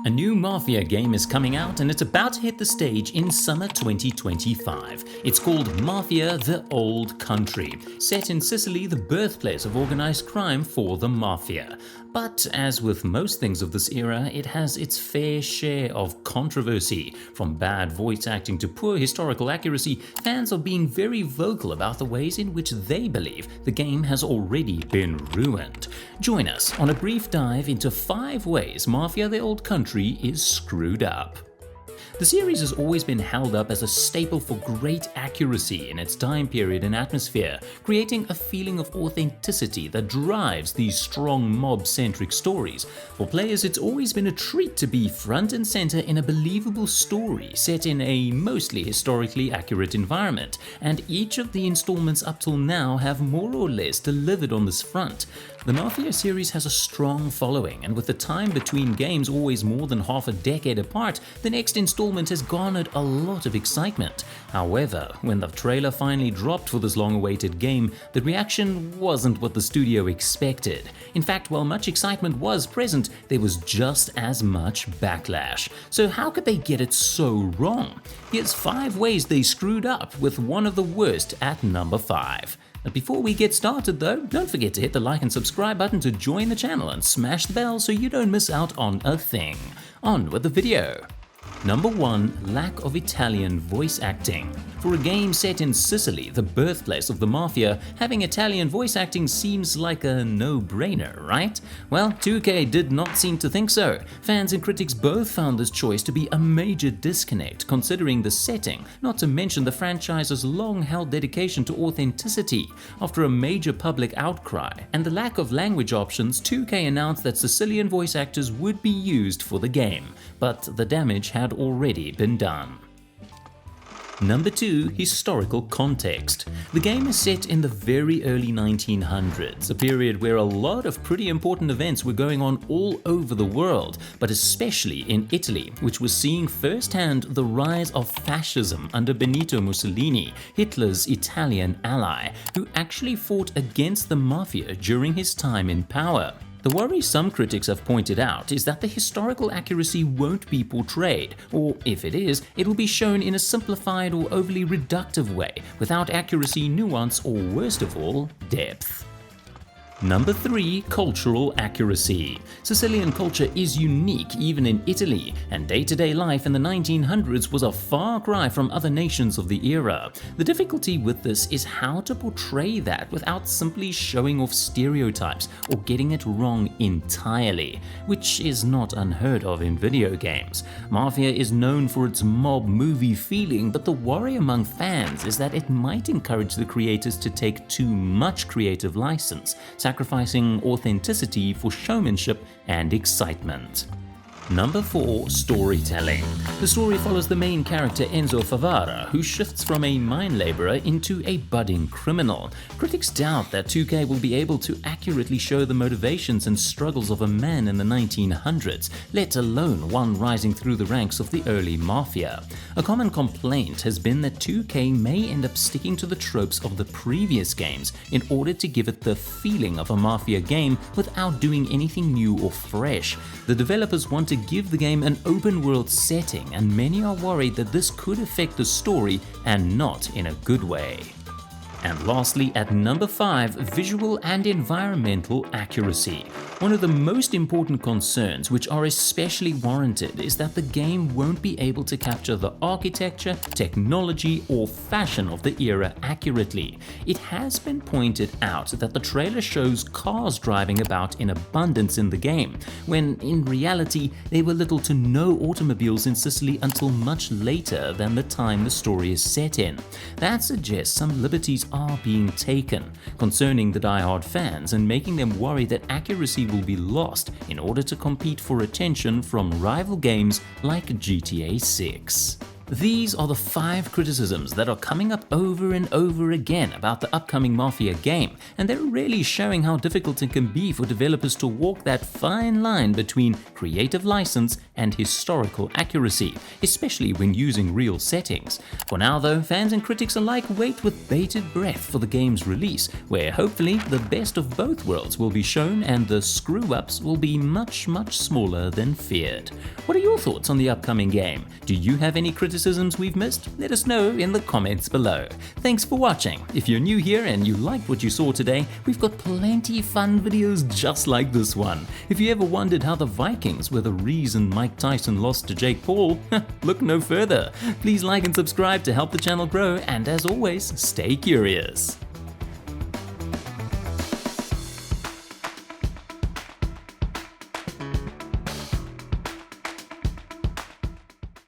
A new Mafia game is coming out and it's about to hit the stage in summer 2025. It's called Mafia: The Old Country, set in Sicily, the birthplace of organized crime for the Mafia. But as with most things of this era, it has its fair share of controversy. From bad voice acting to poor historical accuracy, fans are being very vocal about the ways in which they believe the game has already been ruined. Join us on a brief dive into 5 ways Mafia: The Old Country is screwed up. The series has always been held up as a staple for great accuracy in its time period and atmosphere, creating a feeling of authenticity that drives these strong mob-centric stories. For players, it's always been a treat to be front and center in a believable story set in a mostly historically accurate environment, and each of the installments up till now have more or less delivered on this front. The Mafia series has a strong following, and with the time between games always more than half a decade apart, the next installment has garnered a lot of excitement. However, when the trailer finally dropped for this long-awaited game, the reaction wasn't what the studio expected. In fact, while much excitement was present, there was just as much backlash. So how could they get it so wrong? Here's 5 ways they screwed up, with one of the worst at number 5. But before we get started though, don't forget to hit the like and subscribe button to join the channel and smash the bell so you don't miss out on a thing. On with the video. Number 1. Lack of Italian voice acting. For a game set in Sicily, the birthplace of the Mafia, having Italian voice acting seems like a no-brainer, right? Well, 2K did not seem to think so. Fans and critics both found this choice to be a major disconnect considering the setting, not to mention the franchise's long-held dedication to authenticity. After a major public outcry and the lack of language options, 2K announced that Sicilian voice actors would be used for the game, but the damage had already been done. Number 2. Historical context. The game is set in the very early 1900s, a period where a lot of pretty important events were going on all over the world, but especially in Italy, which was seeing firsthand the rise of fascism under Benito Mussolini, Hitler's Italian ally, who actually fought against the Mafia during his time in power. The worry some critics have pointed out is that the historical accuracy won't be portrayed, or if it is, it will be shown in a simplified or overly reductive way, without accuracy, nuance, or worst of all, depth. Number 3. Cultural accuracy. Sicilian culture is unique even in Italy, and day-to-day life in the 1900s was a far cry from other nations of the era. The difficulty with this is how to portray that without simply showing off stereotypes or getting it wrong entirely, which is not unheard of in video games. Mafia is known for its mob movie feeling, but the worry among fans is that it might encourage the creators to take too much creative license, sacrificing authenticity for showmanship and excitement. Number 4. Storytelling. The story follows the main character Enzo Favara, who shifts from a mine laborer into a budding criminal. Critics doubt that 2K will be able to accurately show the motivations and struggles of a man in the 1900s, let alone one rising through the ranks of the early Mafia. A common complaint has been that 2K may end up sticking to the tropes of the previous games in order to give it the feeling of a Mafia game without doing anything new or fresh. The developers want to give the game an open world setting, and many are worried that this could affect the story and not in a good way. And lastly, at number 5, visual and environmental accuracy. One of the most important concerns, which are especially warranted, is that the game won't be able to capture the architecture, technology, or fashion of the era accurately. It has been pointed out that the trailer shows cars driving about in abundance in the game, when in reality there were little to no automobiles in Sicily until much later than the time the story is set in. That suggests some liberties are being taken concerning the die-hard fans and making them worry that accuracy will be lost in order to compete for attention from rival games like GTA 6. These are the 5 criticisms that are coming up over and over again about the upcoming Mafia game, and they're really showing how difficult it can be for developers to walk that fine line between creative license and historical accuracy, especially when using real settings. For now though, fans and critics alike wait with bated breath for the game's release, where hopefully the best of both worlds will be shown and the screw-ups will be much smaller than feared. What are your thoughts on the upcoming game? Do you have any criticisms we've missed? Let us know in the comments below. Thanks for watching. If you're new here and you liked what you saw today, we've got plenty fun videos just like this one. If you ever wondered how the Vikings were the reason Mike Tyson lost to Jake Paul, look no further. Please like and subscribe to help the channel grow, and as always, stay curious.